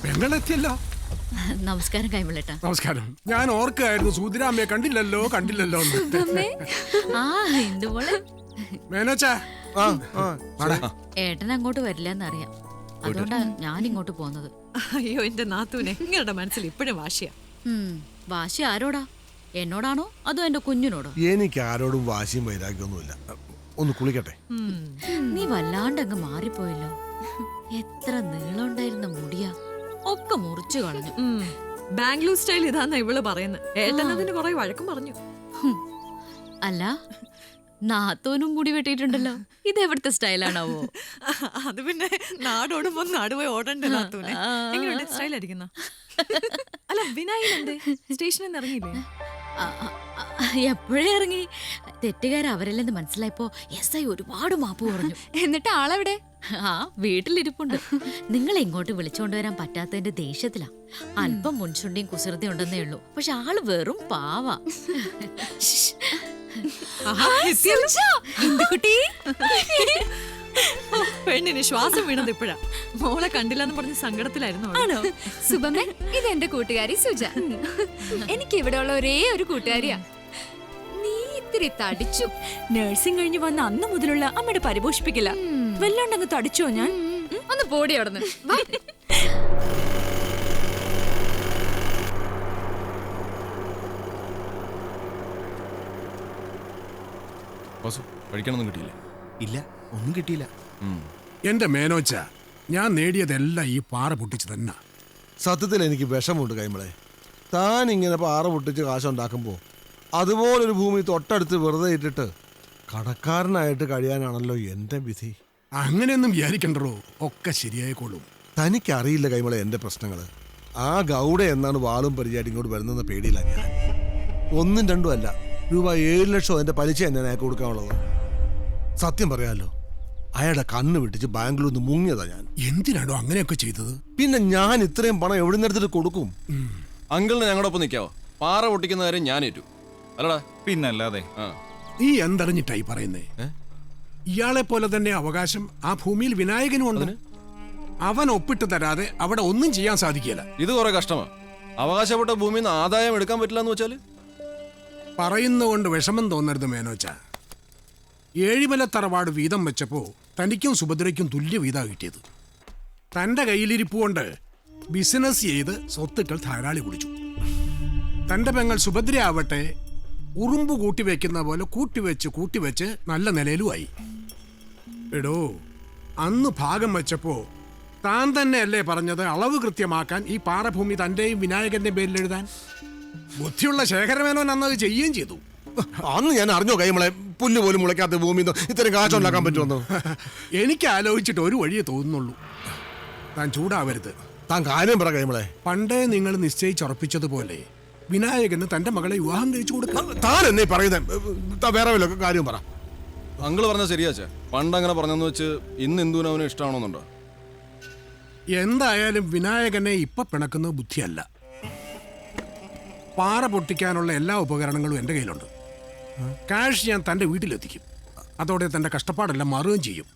പെങ്ങളെത്തിയല്ലോ. നമസ്കാരം കൈമളേട്ടാ. നമസ്കാരം. ഞാൻ ഓർക്കായിരുന്നു സൂതിരാമ്മയെ കണ്ടില്ലല്ലോ കണ്ടില്ലല്ലോ. മേനോച്ചാ, ഏട്ടൻ അങ്ങോട്ട് വരില്ലെന്നറിയാം, അതുകൊണ്ടാ ഞാൻ ഇങ്ങോട്ട് പോന്നത്. അയ്യോ എന്റെ നാത്തൂനെ, നിങ്ങളുടെ മനസ്സിൽ ഇപ്പോഴും വാശിയാ. വാശി ആരോടാ? എന്നോടാണോ അതോ എന്റെ കുഞ്ഞിനോടോ? എനിക്ക് ആരോടും വാശിയും വൈരാഗ്യമൊന്നുമില്ല. ഒന്ന് കുളിക്കട്ടെ. നീ വല്ലാണ്ടങ്ങ് മാറിപ്പോയല്ലോ. എത്ര നീളമുണ്ടായിരുന്ന മുടിയാ, ഒക്കെ മുറിച്ചു കളഞ്ഞു. ബാംഗ്ലൂർ സ്റ്റൈൽ ഇതാന്നാ ഇവള് പറയുന്നത്. ഏട്ടൻ അതിന് കുറെ വഴക്കം പറഞ്ഞു. അല്ല, നാത്തോനും മുടി വെട്ടിയിട്ടുണ്ടല്ലോ, ഇത് എവിടുത്തെ സ്റ്റൈലാണാവോ? അത് പിന്നെ നാടോടുമ്പോ നാടുപോയി ഓടണ്ടേ നാത്തൂനെ. എങ്ങനെയുണ്ട് സ്റ്റൈൽ അടിക്കുന്ന? അല്ല, വിനായകൻ സ്റ്റേഷനിൽ നിന്ന് ഇറങ്ങിയില്ലേ? എപ്പോഴേ ഇറങ്ങി. തെറ്റുകാർ അവരല്ലെന്ന് മനസ്സിലായപ്പോ SI ഒരുപാട് മാപ്പ് പറഞ്ഞു. എന്നിട്ട് ആളെവിടെ? വീട്ടിലിരിപ്പുണ്ട്. നിങ്ങളെ ഇങ്ങോട്ട് വിളിച്ചോണ്ടുവരാൻ പറ്റാത്തതിന്റെ ദേഷ്യത്തിലാ. അല്പം മുൻചുണ്ടിയും കുസൃതിയും ഉണ്ടെന്നേ ഉള്ളൂ, പക്ഷെ ആള് വെറും പാവാ. പെണ്ണിന് ശ്വാസം വീണത് ഇപ്പഴാ. മോളെ കണ്ടില്ലെന്ന് പറഞ്ഞ് സങ്കടത്തിലായിരുന്നു. ആണോ സുബമ്മേ? ഇത് എന്റെ കൂട്ടുകാരി സുജ. എനിക്ക് ഇവിടെ ഉള്ള ഒരേ ഒരു കൂട്ടുകാരിയാ. നീ ഇത്തിരി തടിച്ചു. നഴ്സിംഗ് കഴിഞ്ഞ് വന്ന അന്ന് മുതലുള്ള അമ്മയുടെ പരിപോഷിപ്പിക്കില്ല. വല്ലാണ്ടങ്ങ് തടിച്ചോ ഞാൻ? ഒന്ന് പോടി അവിടുന്ന്. കഴിക്കണമൊന്നും കിട്ടിയില്ല? ഇല്ല, ഒന്നും കിട്ടിയില്ല. എന്റെ മേനോച്ച, ഞാൻ നേടിയതെല്ലാം ഈ പാറ പൊട്ടിച്ച് തന്നെ. സത്യത്തിൽ എനിക്ക് വിഷമുണ്ട് കൈമളെ. താൻ ഇങ്ങനെ പാറ പൊട്ടിച്ച് കാശുണ്ടാക്കുമ്പോൾ അതുപോലൊരു ഭൂമി തൊട്ടടുത്ത് വെറുതെ ഇട്ടിട്ട് കടക്കാരനായിട്ട് കഴിയാനാണല്ലോ എൻ്റെ വിധി. അങ്ങനെയൊന്നും വിചാരിക്കണ്ടോ, ഒക്കെ ശരിയായിക്കോളും. തനിക്കറിയില്ല കൈമളെ എൻ്റെ പ്രശ്നങ്ങൾ. ആ ഗൗഡ എന്നാണ് വാളും പരിചയമായിട്ട് ഇങ്ങോട്ട് വരുന്നെന്ന പേടിയില്ല ഞാൻ. 1ഉം 2ഉം അല്ല, രൂപ 7 ലക്ഷം അതിൻ്റെ പലിശ എന്നെ അയാൾക്ക് കൊടുക്കാനുള്ളത്. സത്യം പറയാമല്ലോ, അയാളുടെ കണ്ണ് വിട്ടിച്ച് ബാംഗ്ലൂരിൽ നിന്ന് മുങ്ങിയതാ ഞാൻ. എന്തിനാണോ അങ്ങനെയൊക്കെ ചെയ്തത്? പിന്നെ ഞാൻ ഇത്രയും പണം എവിടെ നിന്നെടുത്തിട്ട് കൊടുക്കും? അങ്കിളിന് ഞങ്ങളൊപ്പം നിൽക്കാവോ? പാറ പൊട്ടിക്കുന്ന കാര്യം ഞാൻ ഏറ്റു. അല്ലടാ, പിന്നല്ലാതെ. നീ എന്തറിഞ്ഞിട്ടായി പറയുന്നേ? ഇയാളെ പോലെ തന്നെ അവകാശം ആ ഭൂമിയിൽ വിനായകനും ഉണ്ട്. അവൻ ഒപ്പിട്ട് തരാതെ അവിടെ ഒന്നും ചെയ്യാൻ സാധിക്കില്ല. ഇത് കുറെ കഷ്ടമാ. അവകാശപ്പെട്ട ഭൂമിയിൽ നിന്ന് ആദായം എടുക്കാൻ പറ്റില്ല എന്ന് വെച്ചാല് പറയുന്നതുകൊണ്ട് വിഷമം തോന്നരുത് മേനോച്ച. ഏഴിമല തറവാട് വീതം വെച്ചപ്പോ തനിക്കും സുഭദ്രയ്ക്കും തുല്യ വീതാ കിട്ടിയത്. തന്റെ കയ്യിലിരിപ്പ് കൊണ്ട് ബിസിനസ് ചെയ്ത് സ്വത്തുക്കൾ ധാരാളി കുടിച്ചു. തന്റെ പെങ്ങൾ സുഭദ്ര ആവട്ടെ, ഉറുമ്പ് കൂട്ടിവെക്കുന്ന പോലെ കൂട്ടിവെച്ച് നല്ല നിലയിലുമായി. എടോ, അന്ന് ഭാഗം വെച്ചപ്പോ താൻ തന്നെയല്ലേ പറഞ്ഞത് അളവ് കൃത്യമാക്കാൻ ഈ പാറഭൂമി തന്റെയും വിനായകന്റെ പേരിൽ എഴുതാൻ? ബുദ്ധിയുള്ള ശേഖരമേനോൻ അന്നത് ചെയ്യുകയും ചെയ്തു. അന്ന് ഞാൻ അറിഞ്ഞോ കൈമളെ, പുല്ല് പോലും മുളയ്ക്കാത്ത ഭൂമി ഇത്രയും കാശുണ്ടാക്കാൻ പറ്റുമെന്ന്? എനിക്ക് ആലോചിച്ചിട്ട് ഒരു വഴിയേ തോന്നുന്നുള്ളൂ. താൻ ചൂടാവരുത്. താൻ കാര്യം പറ കൈമളെ. പണ്ടേ നിങ്ങൾ നിശ്ചയിച്ചുറപ്പിച്ചതുപോലെ വിനായകന് തന്റെ മകളെ വിവാഹം കഴിച്ചു കൊടുക്കാം. താൻ എന്നീ പറയുന്നത് വേറെ വല്ല കാര്യം പറ. അങ്കിള് പറഞ്ഞാൽ ശരിയാച്ചേ. പണ്ടങ്ങനെ പറഞ്ഞെന്ന് വെച്ച് ഇന്ന് എന്തുവിനും അവന് ഇഷ്ടമാണോന്നുണ്ടോ? എന്തായാലും വിനായകനെ ഇപ്പൊ പിണക്കുന്ന ബുദ്ധിയല്ല. പാറ പൊട്ടിക്കാനുള്ള എല്ലാ ഉപകരണങ്ങളും എൻ്റെ കയ്യിലുണ്ട്. കാഷ് ഞാൻ തൻ്റെ വീട്ടിലെത്തിക്കും. അതോടെ തൻ്റെ കഷ്ടപ്പാടെല്ലാം മാറുകയും ചെയ്യും.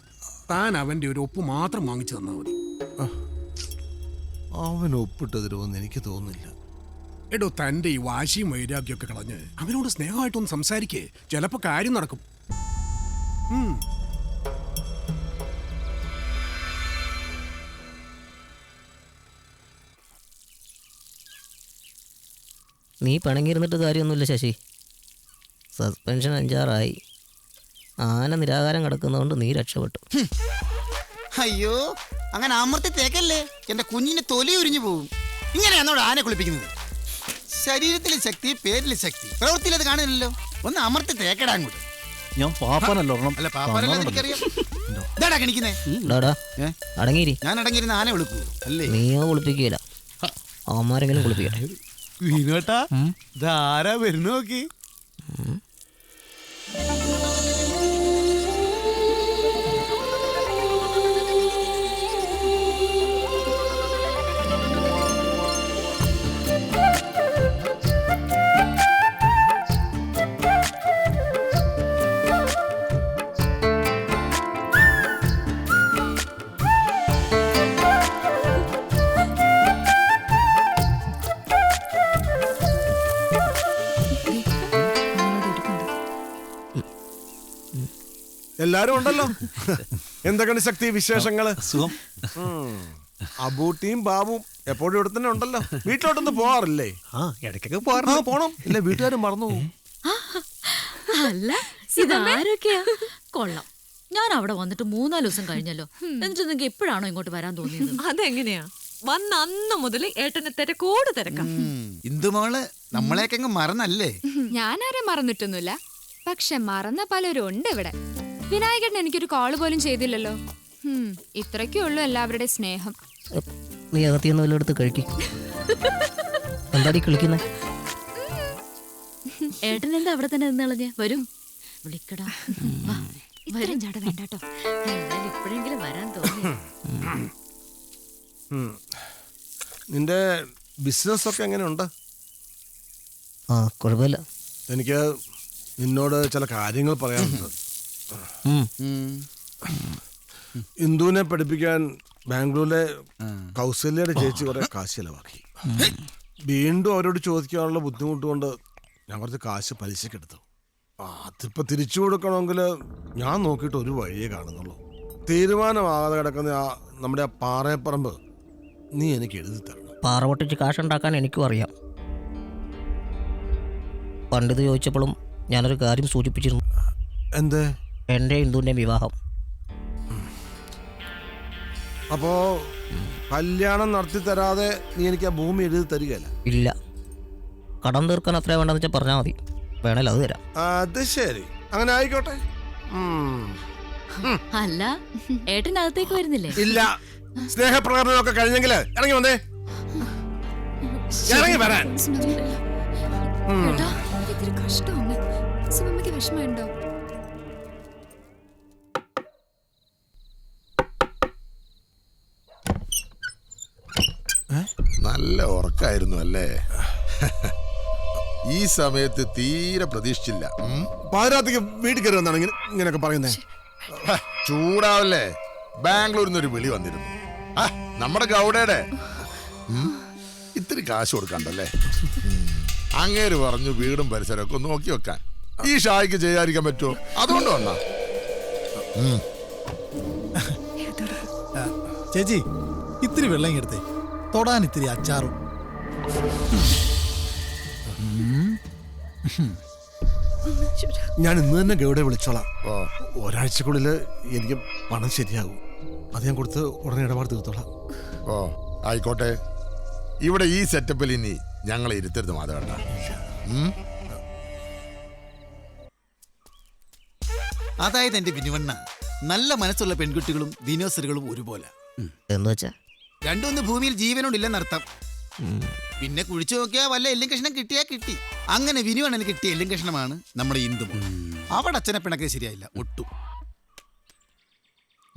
താൻ അവൻ്റെ ഒരു ഒപ്പ് മാത്രം വാങ്ങിച്ചു തന്നാൽ മതി. അവൻ ഒപ്പിട്ട് തരുമെന്ന് എനിക്ക് തോന്നുന്നില്ല. എടോ, തൻ്റെ ഈ വാശിയും വൈരാഗ്യമൊക്കെ കളഞ്ഞ് അവനോട് സ്നേഹമായിട്ടൊന്ന് സംസാരിക്കേ, ചിലപ്പോൾ കാര്യം നടക്കും. നീ പിണങ്ങിയിരുന്നിട്ട് കാര്യമൊന്നുമില്ല ശശി. സസ്പെൻഷൻ 5-6 ആന നിരാകാരം കിടക്കുന്നതുകൊണ്ട് നീ രക്ഷപ്പെട്ടു. അയ്യോ, അങ്ങനെ അമർത്തി തേക്കല്ലേ, എന്റെ കുഞ്ഞിന്റെ തൊലി ഉരിഞ്ഞു പോകും. ഇങ്ങനെയാണോ ആന കുളിപ്പിക്കുന്നത്? ശരീരത്തിലെ ശക്തി, പേരിലെ ശക്തി, പ്രവൃത്തിയിൽ അത് കാണില്ലല്ലോ. ഒന്ന് അമർത്തി തേക്കടാ അങ്ങോട്ട്. ഞാൻ പാപ്പനല്ലോ. അല്ല, പാപ്പനല്ല, എനിക്കറിയാം. ഇതാടാ കണിക്കുന്നേ. അടങ്ങിയിരി. ഞാൻ അടങ്ങിയിരുന്ന ആന വിളിക്കൂ അല്ലേ? നീയോ കുളിപ്പിക്കുകയില്ല, അവന്മാരെങ്കിലും കുളിപ്പിക്കട്ടെ. വീണോട്ടാ, ധാരാ വരുന്ന നോക്കി. എല്ലാരും ഉണ്ടല്ലോ. എന്തൊക്കെയാണ് ശക്തി വിശേഷങ്ങള്? സുഖം. അബൂട്ടിയും ബാബുവും എപ്പോഴും ഇവിടെ തന്നെ ഉണ്ടല്ലോ. വീട്ടിലോട്ടൊന്ന് പോവാറില്ലേ? ആ ഇടയ്ക്കൊക്കെ പോകാറുണ്ട്. പോണം. ഇല്ല വീട്ടുകാരും മറന്നു പോകും. അല്ല ഇതാരൊക്കെയാ? കൊള്ളാം. ഞാൻ അവിടെ വന്നിട്ട് 3-4 ദിവസം കഴിഞ്ഞല്ലോ. എന്നിട്ട് നിങ്ങൾക്ക് എപ്പോഴാണോ ഇങ്ങോട്ട് വരാൻ തോന്നിയത്? അതെങ്ങനെയാ? വന്ന അന്ന് മുതൽ ഏട്ടനെ തിരക്കോട് തിരക്കാം. ഇന്ദുമോള് നമ്മളെയൊക്കെ അങ്ങ് മറന്നല്ലേ? ഞാനാരെ മറന്നിട്ടൊന്നുമില്ല. പക്ഷെ മറന്ന പലരും ഉണ്ട് ഇവിടെ. വിനായകൻ എനിക്കൊരു കോള് പോലും ചെയ്തില്ലല്ലോ. ഇത്രയ്ക്കേ ഉള്ളൂ എല്ലാവരുടെ സ്നേഹം. നീ അകത്തിന്ന് വല്ലതും എടുത്ത് കഴിക്കും. എന്താടി കളിക്കുന്നേ? ഏട്ടൻ എന്താ അവിടെ തന്നെ നിന്നളഞ്ഞ? വരും, വിളിക്കടാ. ഇത്രയും ചാട വേണ്ടാട്ടോ. എന്തായാലും ഇപ്പോഴെങ്കിലും വരാൻ തോന്നി. നിന്റെ ബിസിനസ് ഒക്കെ എങ്ങനെയുണ്ട്? ആ കുഴപ്പമില്ല. എനിക്ക് നിന്നോട് ചില കാര്യങ്ങൾ പറയാനുണ്ട്. ഇന്ദുവിനെ പഠിപ്പിക്കാൻ ബാംഗ്ലൂരിലെ കൗസല്യയുടെ ചേച്ചി കുറെ കാശ് ചെലവാക്കി. വീണ്ടും അവരോട് ചോദിക്കാനുള്ള ബുദ്ധിമുട്ട് കൊണ്ട് ഞാൻ കുറച്ച് കാശ് പലിശക്കെടുത്തു. അതിപ്പോ തിരിച്ചു കൊടുക്കണമെങ്കിൽ ഞാൻ നോക്കിയിട്ട് ഒരു വഴിയേ കാണുന്നുള്ളൂ. തീരുമാനമാകാതെ കിടക്കുന്ന നമ്മുടെ ആ പാറയപ്പറമ്പ് നീ എനിക്ക് എഴുതി തരണം. പാറ പൊട്ടിച്ച് കാശുണ്ടാക്കാൻ എനിക്കും അറിയാം. പണ്ടിത് ചോദിച്ചപ്പോഴും ഞാനൊരു കാര്യം സൂചിപ്പിച്ചിരുന്നു. എന്ത്? എൻ്റെ ഇന്ദുവിൻ്റെ വിവാഹം. അപ്പോ കല്യാണം നടത്തി തരാതെ നീ എനിക്ക് ആ ഭൂമി എഴുതി തരികയല്ല? ഇല്ല, കടം തീർക്കാൻ അത്ര വേണ്ടെന്ന് വെച്ചാൽ പറഞ്ഞാൽ മതി, വേണേൽ അത് തരാം. അത് ശരി, അങ്ങനെ ആയിക്കോട്ടെ. അല്ല ഏട്ടനകത്തേക്ക് വരുന്നില്ലേ? ഇല്ല, സ്നേഹപ്രകടനമൊക്കെ കഴിഞ്ഞെങ്കിൽ ഇറങ്ങി വന്നേ. ഇറങ്ങി വരാൻ. ഇതൊരു കഷ്ടമാണ്. സുമമ്മയ്ക്ക് വിഷമമുണ്ടോ? നല്ല ഉറക്കായിരുന്നു അല്ലേ? ഈ സമയത്ത് തീരെ പ്രതീക്ഷിച്ചില്ല. പാതിരാത്രിക്ക് വീട്ടിൽ കയറി വന്നാണ് ഇങ്ങനെയൊക്കെ പറയുന്നേ. ചൂടാവല്ലേ? ബാംഗ്ലൂരിൽ നിന്നൊരു വിളി വന്നിരുന്നു. നമ്മുടെ ഗൗഡയുടെ ഇത്തിരി കാശ് കൊടുക്കണ്ടല്ലേ? അങ്ങേര് പറഞ്ഞു വീടും പരിസരമൊക്കെ ഒന്ന് നോക്കി വെക്കാൻ. ഈ ഷായ്ക്ക് ചെയ്യാതിരിക്കാൻ പറ്റുമോ? അതുകൊണ്ട് വന്നാ. ചേച്ചി ഇത്തിരി വെള്ളം എടുത്തേ, തൊടാൻ ഇത്തിരി അച്ചാറും. ഞാൻ ഇന്ന് തന്നെ ഗൗഡെ വിളിച്ചോളാം. ഒരാഴ്ചക്കുള്ളിൽ എനിക്ക് പണം ശരിയാകും. അത് ഞാൻ കൊടുത്ത് ഉടനെ ഇടപാട് തീർത്തോളാം. ഓ ആയിക്കോട്ടെ. ഇവിടെ ഈ സെറ്റപ്പിൽ ഇനി ഞങ്ങളെ ഇരുത്തരുത് മാധവേട്ട. അതായത് എന്റെ വിനുവണ്ണ, നല്ല മനസ്സുള്ള പെൺകുട്ടികളും ദിനോസറുകളും ഒരുപോലെ. എന്ന് വെച്ചാ രണ്ടൊന്ന് ഭൂമിയിൽ ജീവനോടില്ലെന്നർത്ഥം. പിന്നെ കുഴിച്ചു നോക്കിയാൽ വല്ല എല്ലും കഷ്ണം കിട്ടിയാ കിട്ടി. അങ്ങനെ വിനുവണ്ണന് കിട്ടിയ എല്ലും കഷ്ണമാണ് നമ്മുടെ ഇന്ദുമോൾ. അവിടെ അച്ഛനെ പിണക്കെ ശരിയായില്ല ഒട്ടും.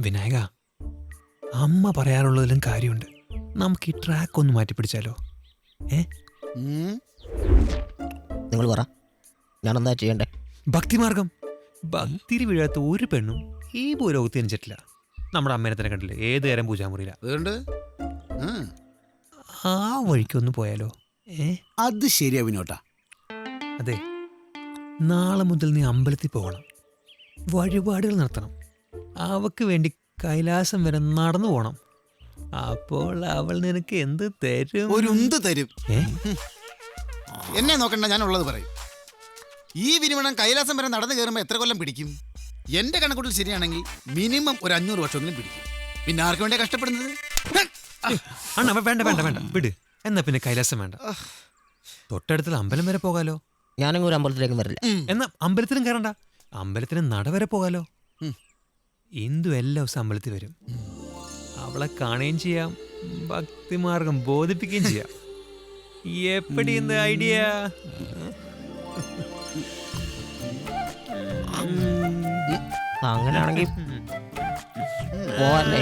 വിനായക, അമ്മ പറയാനുള്ളതിലും കാര്യമുണ്ട്. നമുക്ക് ഈ ട്രാക്ക് ഒന്ന് മാറ്റിപ്പിടിച്ചാലോ? നിങ്ങൾ പറ, ഞാനെന്താ ചെയ്യണ്ടേ? ഭക്തിമാർഗം. ഭക്തിയിൽ വീഴാത്ത ഒരു പെണ്ണും ഈ ഭൂലോകത്ത് ജനിച്ചിട്ടില്ല. നമ്മുടെ അമ്മേനെ തന്നെ കണ്ടില്ലേ, ഏത് നേരം പൂജാമുറിയില്ല. അതുകൊണ്ട് ആ വഴിക്കൊന്ന് പോയാലോ? അത് ശരിയാ വിനോട്ടാ. അതെ, നാളെ മുതൽ നീ അമ്പലത്തിൽ പോകണം, വഴിപാടുകൾ നടത്തണം, അവക്ക് വേണ്ടി കൈലാസം വരെ നടന്നു പോകണം. അപ്പോൾ അവൾ നിനക്ക് എന്ത് തരും? ഒരു ഉന്ത് തരും. എന്നെ നോക്കണ്ട, ഞാൻ ഉള്ളത് പറയും. ഈ വിനുവണ്ണൻ കൈലാസം വരെ നടന്നു കയറുമ്പോൾ എത്ര കൊല്ലം പിടിക്കും? എന്റെ കണക്കൂട്ടിൽ ശരിയാണെങ്കിൽ മിനിമം ഒരു 500 വർഷമെങ്കിലും പിടിക്കും. പിന്നെ ആർക്ക് വേണ്ടിയാ കഷ്ടപ്പെടുന്നത്? അണ്ണ വേണ്ട വേണ്ട വേണ്ട വിട്. എന്നാ പിന്നെ കൈലാസം വേണ്ട, തൊട്ടടുത്തുള്ള അമ്പലം വരെ പോകാലോ. ഞാനെങ്കിലും ഒരു അമ്പലത്തിലേക്കും വരില്ല. എന്നാ അമ്പലത്തിലും കയറണ്ട, അമ്പലത്തിന് നട വരെ പോകാലോ. ഇന്ദു എല്ലാ ദിവസം അമ്പലത്തിൽ വരും. അവളെ കാണുകയും ചെയ്യാം, ഭക്തിമാർഗം ബോധിപ്പിക്കുകയും ചെയ്യാം. എപ്പടി എന്ത് ഐഡിയ? അങ്ങനെയാണെങ്കിൽ പോവാല്ലേ?